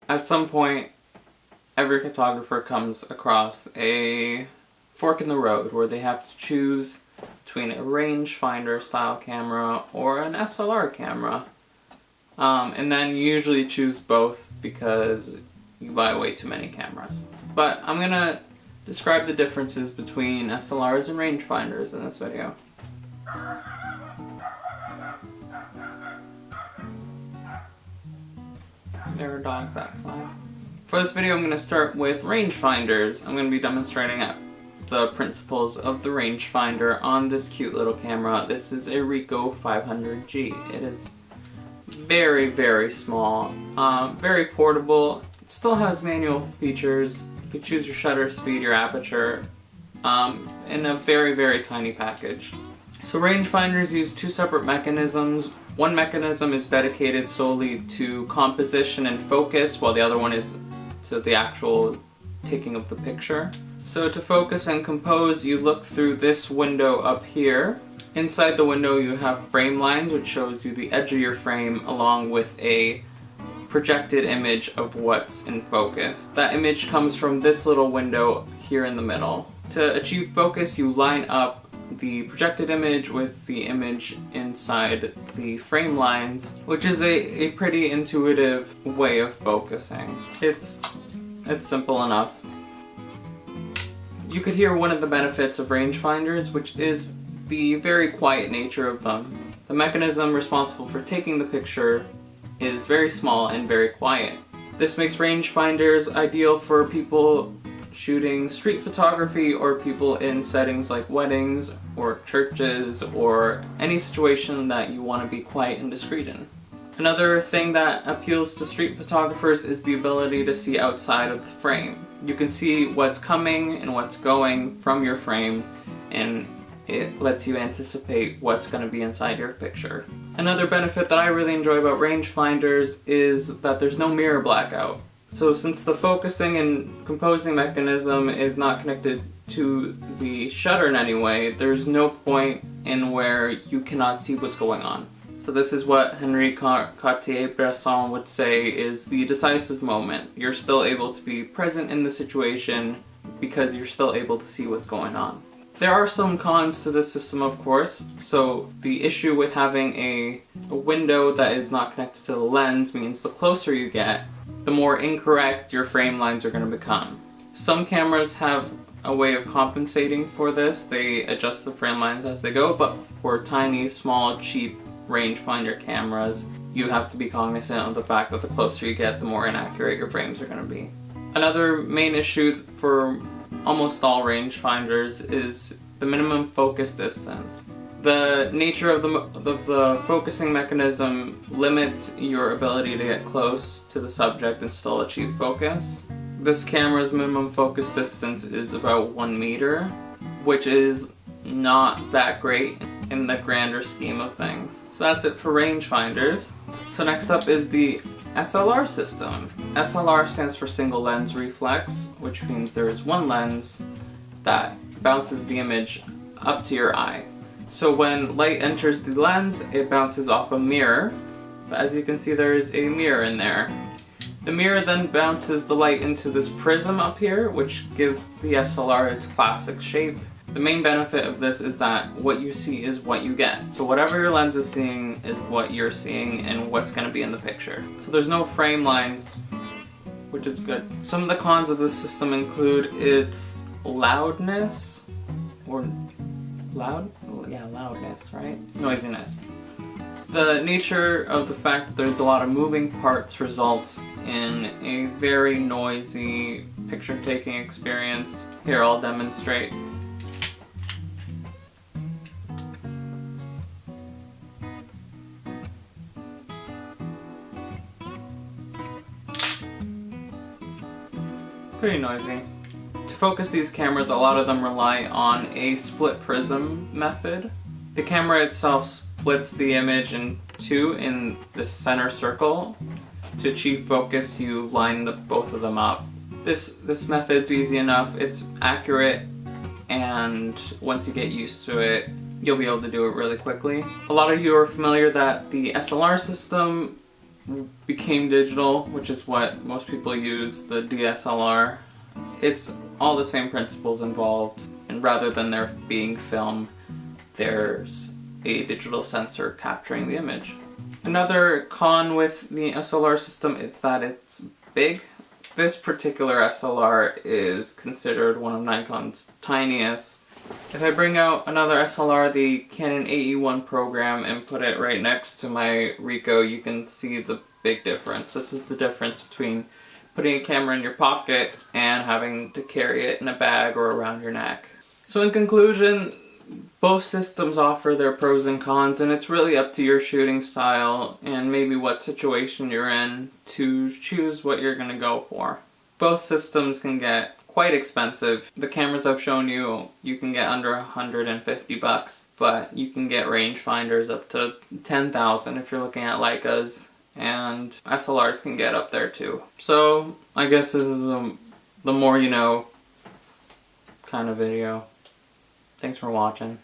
At some point, every photographer comes across a fork in the road where they have to choose between a rangefinder style camera or an SLR camera. And then you usually choose both because you buy way too many cameras. But I'm gonna describe the differences between SLRs and rangefinders in this video. There are dogs outside. For this video I'm going to start with rangefinders. I'm going to be demonstrating the principles of the rangefinder on this cute little camera. This is a Ricoh 500G. It is very, very small, very portable. It still has manual features. You can choose your shutter speed, your aperture, in a very, very tiny package. So rangefinders use two separate mechanisms. One mechanism is dedicated solely to composition and focus, while the other one is to the actual taking of the picture. So to focus and compose, you look through this window up here. Inside the window you have frame lines, which shows you the edge of your frame along with a projected image of what's in focus. That image comes from this little window here in the middle. To achieve focus, you line up the projected image with the image inside the frame lines, which is a pretty intuitive way of focusing. It's simple enough. You could hear one of the benefits of rangefinders, which is the very quiet nature of them. The mechanism responsible for taking the picture is very small and very quiet. This makes rangefinders ideal for people shooting street photography or people in settings like weddings or churches or any situation that you want to be quiet and discreet in. Another thing that appeals to street photographers is the ability to see outside of the frame. You can see what's coming and what's going from your frame, and it lets you anticipate what's going to be inside your picture. Another benefit that I really enjoy about rangefinders is that there's no mirror blackout. So since the focusing and composing mechanism is not connected to the shutter in any way, there's no point in where you cannot see what's going on. So this is what Henri Cartier-Bresson would say is the decisive moment. You're still able to be present in the situation because you're still able to see what's going on. There are some cons to this system, of course. So the issue with having a window that is not connected to the lens means the closer you get, the more incorrect your frame lines are going to become. Some cameras have a way of compensating for this. They adjust the frame lines as they go, but for tiny, small, cheap rangefinder cameras, you have to be cognizant of the fact that the closer you get, the more inaccurate your frames are going to be. Another main issue for almost all rangefinders is the minimum focus distance. The nature of the focusing mechanism limits your ability to get close to the subject and still achieve focus. This camera's minimum focus distance is about 1 meter, which is not that great in the grander scheme of things. So that's it for rangefinders. So next up is the SLR system. SLR stands for single lens reflex, which means there is one lens that bounces the image up to your eye. So when light enters the lens, it bounces off a mirror, but as you can see there is a mirror in there. The mirror then bounces the light into this prism up here, which gives the SLR its classic shape. The main benefit of this is that what you see is what you get. So whatever your lens is seeing is what you're seeing and what's going to be in the picture. So there's no frame lines, which is good. Some of the cons of this system include its loudness, or loudness, right? Noisiness. The nature of the fact that there's a lot of moving parts results in a very noisy picture-taking experience. Here, I'll demonstrate. Pretty noisy. To focus these cameras, a lot of them rely on a split prism method. The camera itself splits the image in two in the center circle. To achieve focus, you line both of them up. This method's easy enough, it's accurate, and once you get used to it, you'll be able to do it really quickly. A lot of you are familiar that the SLR system became digital, which is what most people use, the DSLR, it's all the same principles involved, and rather than there being film, there's a digital sensor capturing the image. Another con with the SLR system is that it's big. This particular SLR is considered one of Nikon's tiniest. If I bring out another SLR, the Canon AE1 program, and put it right next to my Ricoh, you can see the big difference. This is the difference between putting a camera in your pocket and having to carry it in a bag or around your neck. So in conclusion, both systems offer their pros and cons, and it's really up to your shooting style and maybe what situation you're in to choose what you're going to go for. Both systems can get quite expensive. The cameras I've shown you, you can get under $150, but you can get rangefinders up to $10,000 if you're looking at Leicas, and SLRs can get up there too. So I guess this is the more you know kind of video. Thanks for watching.